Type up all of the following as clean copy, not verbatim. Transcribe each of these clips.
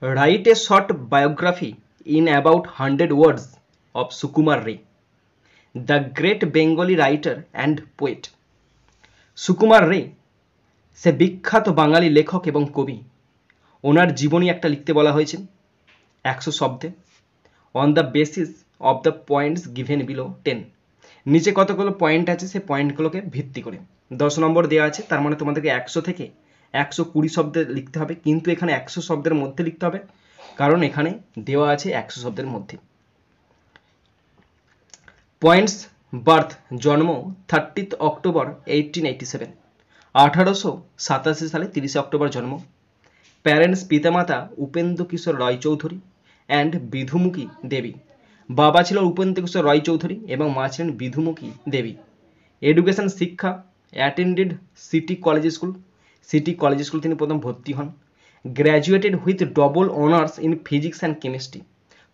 Write a short biography in about 100 words of Sukumar Ray, the great Bengali writer and poet. Sukumar রে সে বিখ্যাত বাঙালি লেখক এবং কবি। ওনার জীবনী একটা লিখতে বলা হয়েছে 100 শব্দে, on the basis of the points given below 10। নিচে কতগুলো পয়েন্ট আছে সেই পয়েন্টগুলোকে ভিত্তি করে 10 নম্বর দেওয়া আছে, তার মানে তোমাদেরকে 100 থেকে 120 শব্দে লিখতে হবে, কিন্তু এখানে 100 শব্দের মধ্যে লিখতে হবে, কারণ এখানে দেওয়া আছে 100 শব্দের মধ্যে। পয়েন্টস: বার্থ, জন্ম 30 অক্টোবর 1887, 1887 সালে 30 অক্টোবর জন্ম। প্যারেন্টস: পিতামাতা উপেন্দ্র কিশোর রায় চৌধুরী অ্যান্ড বিধুমুখী দেবী। বাবা ছিল উপেন্দ্র কিশোর রায় চৌধুরী এবং মা ছিলেন বিধুমুখী দেবী। এডুকেশন: শিক্ষা, attended city college school, city college school তিনি প্রথম ভর্তি হন। Graduated with double honours in physics and chemistry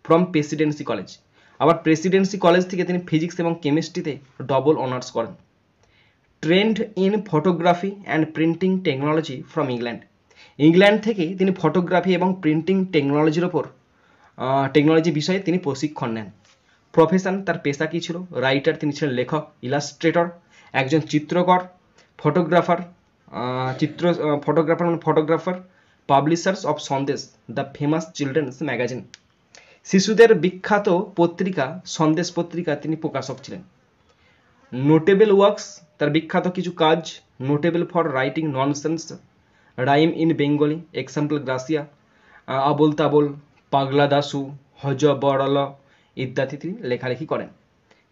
from Presidency college. আবার প্রেসিডেন্সি কলেজ থেকে তিনি ফিজিক্স এবং কেমিস্ট্রিতে ডবল অনার্স করেন। Trend in photography and printing technology from England. England থেকে তিনি ফটোগ্রাফি এবং প্রিন্টিং টেকনোলজির ওপর টেকনোলজি বিষয়ে তিনি প্রশিক্ষণ নেন। প্রফেশন, তার পেশা কী ছিল? রাইটার, তিনি ছিলেন লেখক, ইলাস্ট্রেটর, একজন চিত্রকর, photographer, photographer, publishers of Sandesh, the famous children's magazine. শিশুদের বিখ্যাত পত্রিকা সন্দেশ পত্রিকা তিনি প্রকাশক ছিলেন। নোটেবল ওয়ার্কস, তার বিখ্যাত কিছু কাজ: notable for writing nonsense rhyme in Bengali, example গ্রাসিয়া, আবোল তাবোল, পাগলা দাসু, হজবরল ইত্যাদি তিনি লেখালেখি করেন।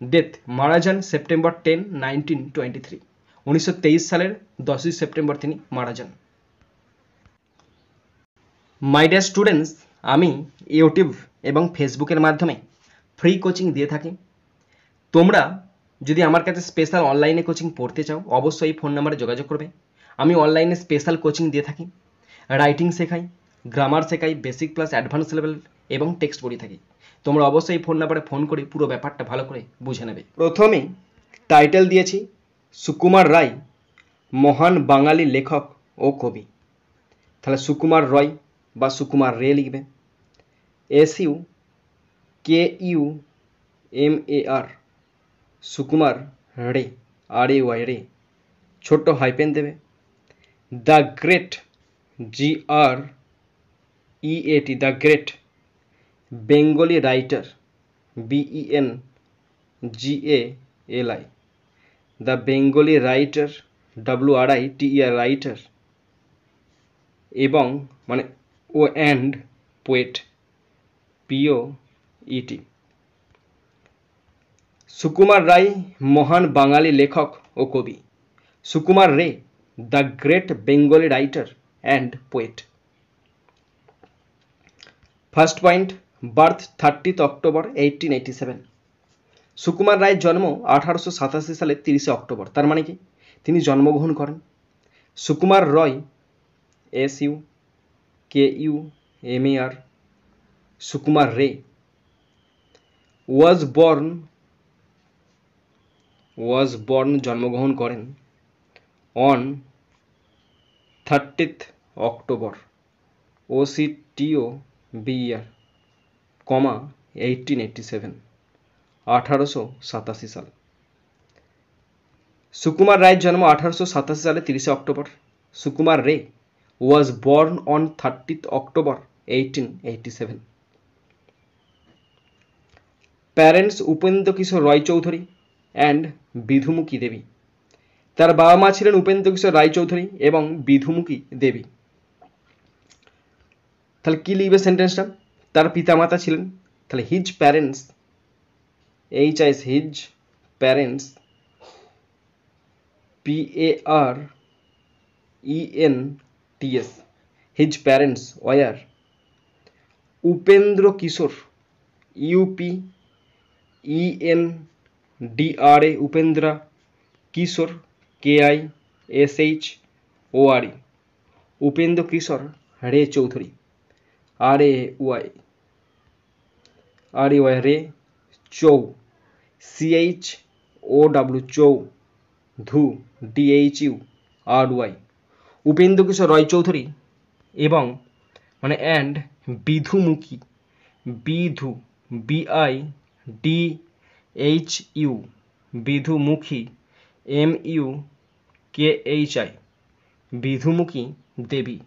ডেথ: মারা যান সেপ্টেম্বর 10, 1923, 1923 সালের 10ই সেপ্টেম্বর তিনি মারা যান। মাই ডিয়ার স্টুডেন্টস, আমি ইউটিউব এবং ফেসবুকের মাধ্যমে ফ্রি কোচিং দিয়ে থাকি। তোমরা যদি আমার কাছে স্পেশাল অনলাইনে কোচিং পড়তে চাও, অবশ্যই এই ফোন নাম্বারে যোগাযোগ করবে। আমি অনলাইনে স্পেশাল কোচিং দিয়ে থাকি, রাইটিং শেখাই, গ্রামার শেখাই, বেসিক প্লাস অ্যাডভান্স লেভেল এবং টেক্সট পড়িয়ে থাকি। তোমরা অবশ্যই এই ফোন নাম্বারে ফোন করে পুরো ব্যাপারটা ভালো করে বুঝে নেবে। প্রথমে টাইটেল দিয়েছি সুকুমার রায়, মহান বাঙালি লেখক ও কবি। তাহলে সুকুমার রয় বা সুকুমার রে লিখবে। SUKUMAR, সুকুমার রে, RAY রে, ছোট্ট হাইপেন দেবে। The great, GREAT, the great Bengali writer, BENGALI, the Bengali writer, WRITER, writer, এবং মানে ও and poet, POET। Sukumar Ray মহান বাঙালি লেখক ও কবি। সুকুমার রে the great Bengali writer and poet. First point, birth 30 October 1887। Sukumar রায়ের জন্ম 1887 সালের 30 অক্টোবর, তার মানে কি তিনি জন্মগ্রহণ করেন। সুকুমার রয়, SUKUMAR, সুকুমার রে ওয়াজ বর্ন জন্মগ্রহণ করেন অন 30th অক্টোবর, OCTOBER, 1887, 1887 সাল। সুকুমার রায়ের জন্ম 1887 সালে 30 অক্টোবর। সুকুমার রে was born on 30th October 1887. Parents Upendra Kishore Ray Chowdhury and Bidhumukhi Devi. তার বাবা মা ছিলেন উপেন্দ্র কিশোর রায় চৌধুরী এবং বিধুমুখী দেবী। তাহলে কি লিখবে সেন্টেন্সটা? তার পিতামাতা ছিলেন, তাহলে his parents, his parents, PARENTS, his parents were Upendra Kishore, UPENDRA, Upendra Kishore, KISHORE, Upendra Kishore Ray Chowdhury, RAY রে, চৌ, CHOW, চৌ, ধু, DHURY, উপেন্দ্র কিশোর রায় চৌধুরী এবং মানে and Bidhumukhi, Bidhu, BIDHU, Bidhumukhi, MUKHI, Bidhumukhi Devi,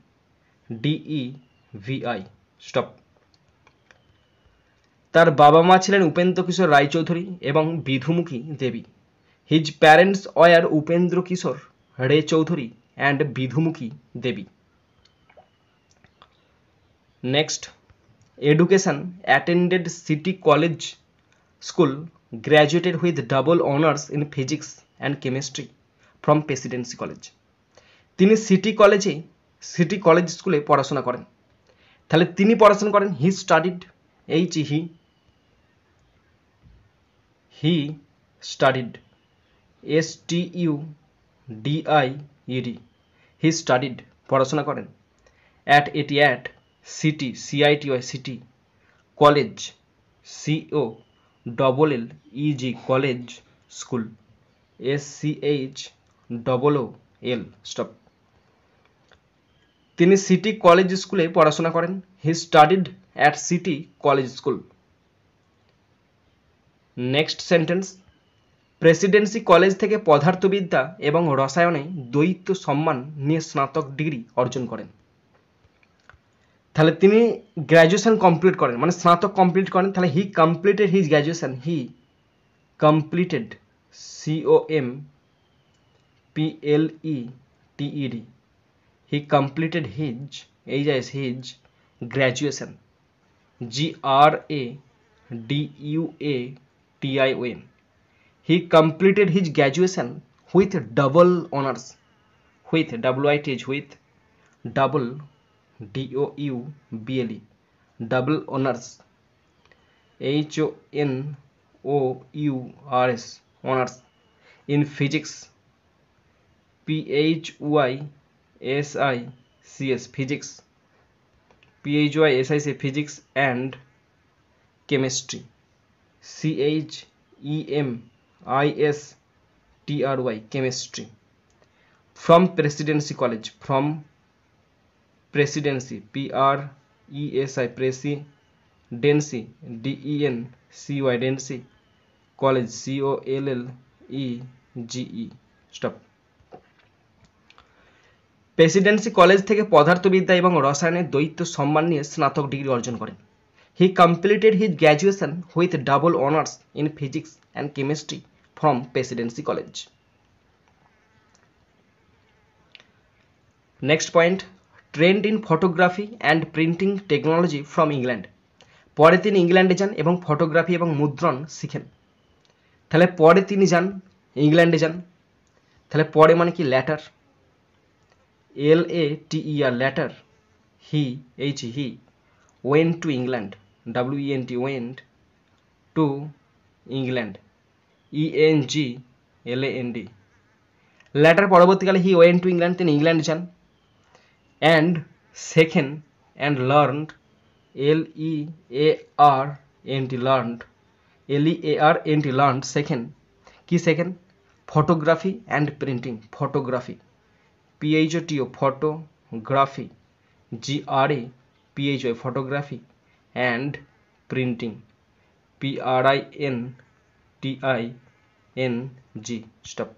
DEVI। Stop. তার বাবা মা ছিলেন উপেন্দ্র কিশোর রায়চৌধুরী এবং Bidhumukhi Devi. His parents were Upendra Kishore Ray Chowdhury and Bidhumukhi Devi. Next, education, attended City College School, graduated with double honors in physics and chemistry from Presidency College। তিনি সিটি কলেজ স্কুলে পড়াশোনা করেন। তাহলে তিনি পড়াশোনা করেন হি স্টাডিড, হি স্টাডিড, STUDIED, হি স্টাডিড, পড়াশোনা করেন at city, CITY, city college, COLLEG, college school, SCHOOL। Stop. তিনি সিটি কলেজ স্কুলে পড়াশোনা করেন। হি studied at city college school. Next sentence, Presidency college থেকে পদার্থবিদ্যা এবং রসায়নে দ্বৈত সম্মান নিয়ে স্নাতক ডিগ্রি অর্জন করেন। তাহলে তিনি গ্র্যাজুয়েশন কমপ্লিট করেন, মানে স্নাতক কমপ্লিট করেন। তাহলে হি completed his graduation, he completed, COMPLETED, he completed his graduation, GRADUATION, he completed his graduation with double honours, with WITH, with double DOUBLE, double honors, HONOURS, honors in physics, PHYSICS, physics, PHYSIC, physics and chemistry, CHEMISTRY, chemistry, from Presidency College, from Presidency, PRESI, Presidency, DENCY, Dency, College, COLLEGE। Stop. Presidency college থেকে পদার্থবিদ্যা এবং রসায়নের দ্বৈত সম্মান নিয়ে স্নাতক degree অর্জন করেন। হি completed his graduation with double honours in physics and chemistry from Presidency college. Next point, trend in photography and printing technology from England. পরে তিনি ইংল্যান্ডে যান এবং ফটোগ্রাফি এবং মুদ্রণ শিখেন। তাহলে পরে তিনি যান ইংল্যান্ডে যান। তাহলে পরে মানে কি later, LATER, later. He went to England, WENT, went to England, ENGLAND। Later পরবর্তীকালে হি ওয়েন্ট টু ইংল্যান্ড, তিনি ইংল্যান্ড যান। And second, and learned, LEARNT, second. কি second? Photography and printing, photography, PHOTO, photography, GRAPHY, photography, and printing, PRINTING। Stop.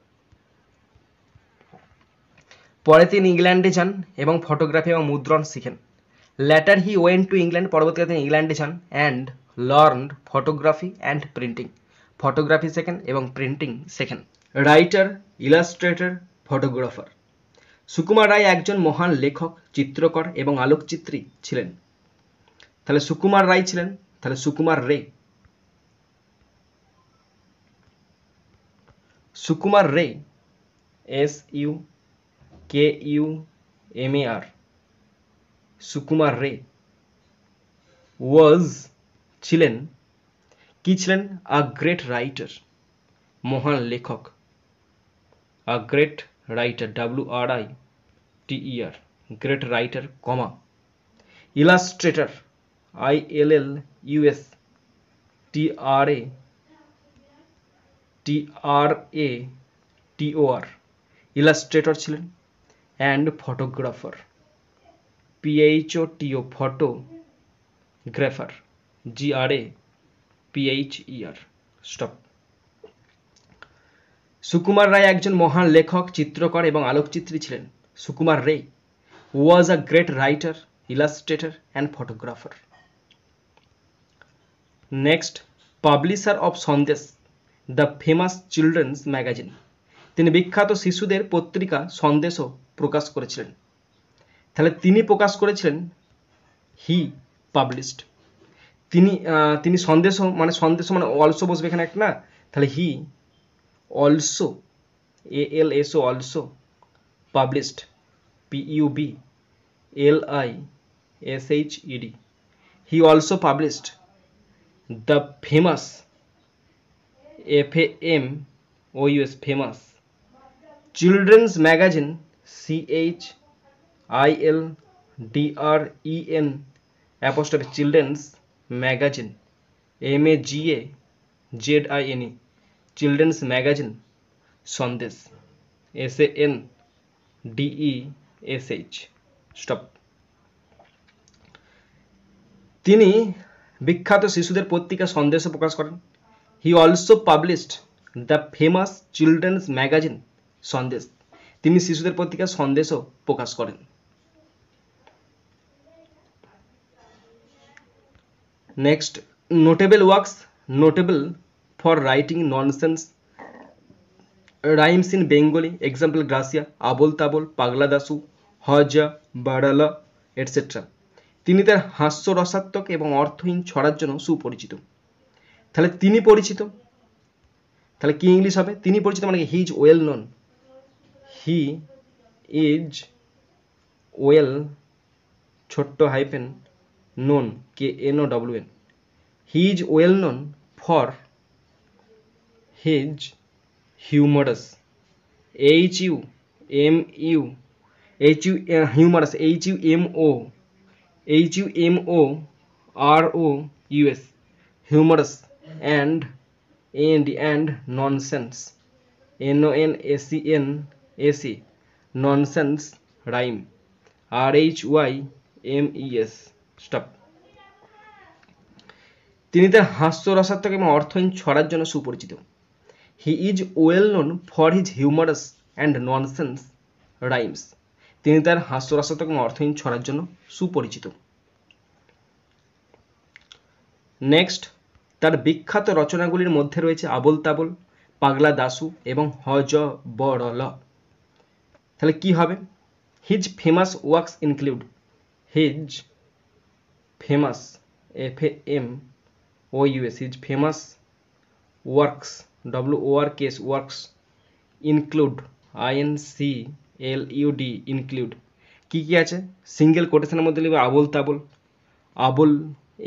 পরে তিনি ইংল্যান্ডে যান এবং photography এবং মুদ্রণ শিখেন। Later he went to England, পরবর্তীকালে তিনি ইংল্যান্ডে যান। And learned photography and printing, photography second এবং printing second. Writer, illustrator, photographer. Sukumar Ray একজন মহান লেখক, চিত্রকর এবং আলোকচিত্রী ছিলেন। তাহলে সুকুমার রায় ছিলেন, তাহলে সুকুমার রে। সুকুমার রে, SUKUMAR, সুকুমার রে ওয়াজ, ছিলেন, কি ছিলেন? আ গ্রেট রাইটার, মহান লেখক। A great writer, WRITER, great writer, comma. Illustrator, ILLUSTRATOR, illustrator ছিলেন। And photographer, PHOTO, grapher, GRAPHER, stop. Sukumar Ray একজন মহান লেখক, চিত্রকর এবং আলোকচিত্রী ছিলেন। সুকুমার রে was a great writer, illustrator and photographer. Next, publisher of Sandesh, the famous children's magazine. তিনি বিখ্যাত শিশুদের পত্রিকা সন্দেশও প্রকাশ করেছিলেন। তাহলে তিনি প্রকাশ করেছিলেন, হি পাবলিশড। তিনি সন্দেশ মানে অলসো বসবে এখানে একটা না, তাহলে he also, ALSO also, published, PUBLISHED, he also published the famous, FAMOUS, famous children's magazine, CHILDREN apostrophe children's magazine, MAGAZINE, children's magazine Sandesh, SANDESH, স্টপ। তিনি বিখ্যাত শিশুদের পত্রিকা সন্দেশে প্রকাশ করেন। He also published the famous children's magazine Sandesh. তিনি শিশুদের পত্রিকা সন্দেশও প্রকাশ করেন। Next, notable works, notable for writing nonsense rhymes in Bengali, example গ্রাসিয়া, আবোল তাবোল, পাগলা দাসু, হজা বাড়ালা এটসেট্রা। তিনি তার হাস্যরসাত্মক এবং অর্থহীন ছড়ার জন্য সুপরিচিত। তাহলে তিনি পরিচিত, তাহলে কি ইংলিশ হবে? তিনি পরিচিত মানে he is well known, he is well ছোট্ট hyphen known, KNOWN, he is well known for his humorous, humorous, HUMOROUS, humorous, and nonsense, NONSENSE, nonsense rhyme, RHYMES, stop। তিনি তার হাস্যরসাত্মক এবং অর্থহীন ছড়ার জন্য সুপরিচিত। He is well known for his humorous and nonsense rhymes. তিনি তার হাস্যরসাত্মক এবং অর্থহীন ছড়ার জন্য সুপরিচিত। নেক্সট, তার বিখ্যাত রচনাগুলির মধ্যে রয়েছে আবোল তাবোল, পাগলা দাসু এবং হযবরল। তাহলে কি হবে? His famous works include, his famous, FAMOUS, his famous works, WORKS, works include, INCLUD, include, কি কি আছে? সিঙ্গেল কোটেশনের মধ্যে লিখবে আবোল তাবোল, আবোল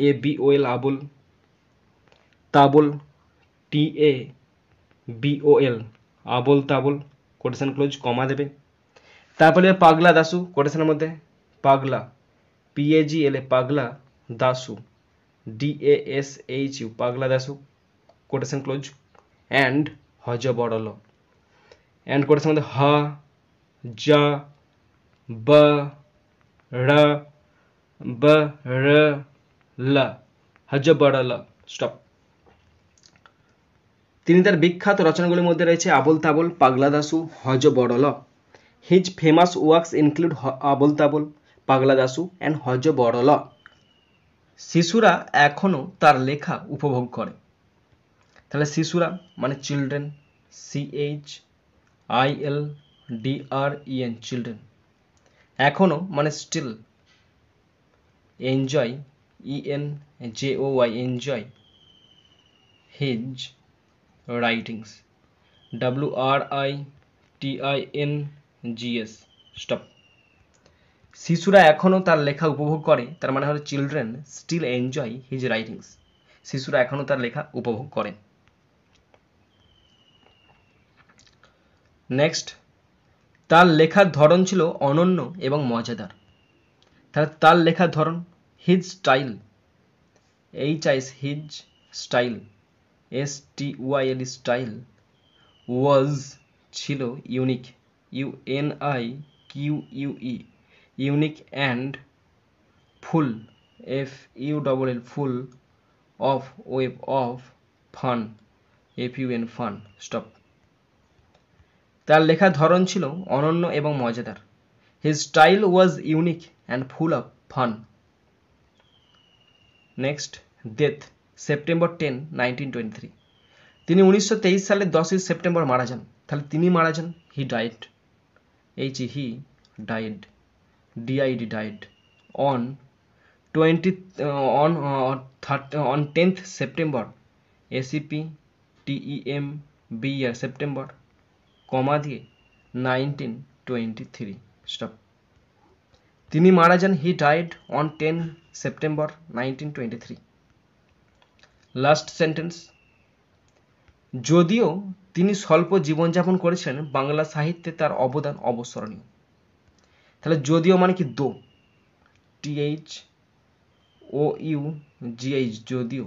ABOL, আবোল, তাবোল TABOL, Abol Tabol, quotation close, কমা দেবে। তারপরে পাগলা দাসু, কোটেশনের মধ্যে পাগলা, PAGLA, পাগলা Dashu, DASHU, Pagla Dashu, quotation close, and Hajabarala, and quotation মধ্যে হ যা ব র ব র ল, হযবরল, স্টপ। তিনি তার বিখ্যাত রচনাগুলির মধ্যে রয়েছে আবোল তাবোল, পাগলা দাসু, হযবরল। His famous works include Abol Tabol, Pagla Dasu and হযবরল। শিশুরা এখনো তার লেখা উপভোগ করে। তাহলে শিশুরা মানে চিলড্রেন, CHILDREN, চিলড্রেন। এখনো মানে still, enjoy, ENJOY, enjoy, his writings, WRITINGS, stop. শিশুরা এখনো তার লেখা উপভোগ করে, তার মানে হলো children still enjoy his writings. শিশুরা এখনো তার লেখা উপভোগ করেন। নেক্সট, তার লেখার ধরন ছিল অনন্য এবং মজাদার। তাহলে তার লেখার ধরন, his style, his style, STYL, style, was ছিল unique, UNIQUE, unique, and full, FULL full of web of fun FUN fun stop তার লেখার ধরন ছিল অনন্য এবং মজাদার his style was unique and full of fun next death September 10 1923 তিনি 1923 সালের 10 সেপ্টেম্বর মারা যান তাহলে তিনি মারা যান he died he died DID died on 10th September SEPTEMBR September কমা দিয়ে 1923 stop তিনি মারা যান he died on 10 September 1923 last sentence যদিও তিনি স্বল্প জীবনযাপন করেছিলেন বাংলা সাহিত্যে তার অবদান অবিস্মরণীয় তাহলে যদিও মানে কি দো THOUGH যদিও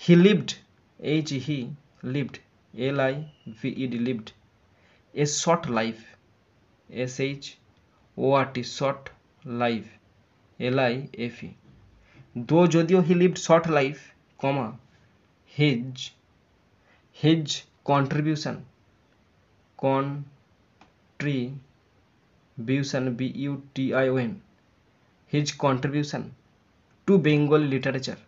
he lived he lived LIVED lived a short life SHORT short life LIFE though যদিও he lived short life comma his contribution BUTION his contribution to Bengali literature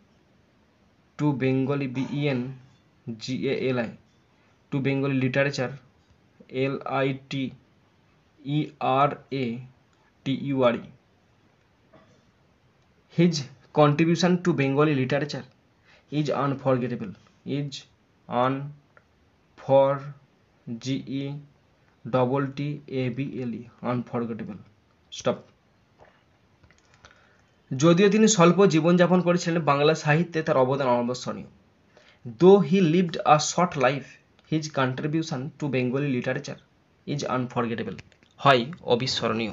to Bengali BENGALI to Bengali literature LITERATURE his contribution to Bengali literature is unforgettable unforgettable stop যদিও তিনি স্বল্প জীবনযাপন করেছিলেন বাংলা সাহিত্যে তার অবদান অবিস্মরণীয় though he lived a short life his contribution to Bengali literature is unforgettable হয় অবিস্মরণীয়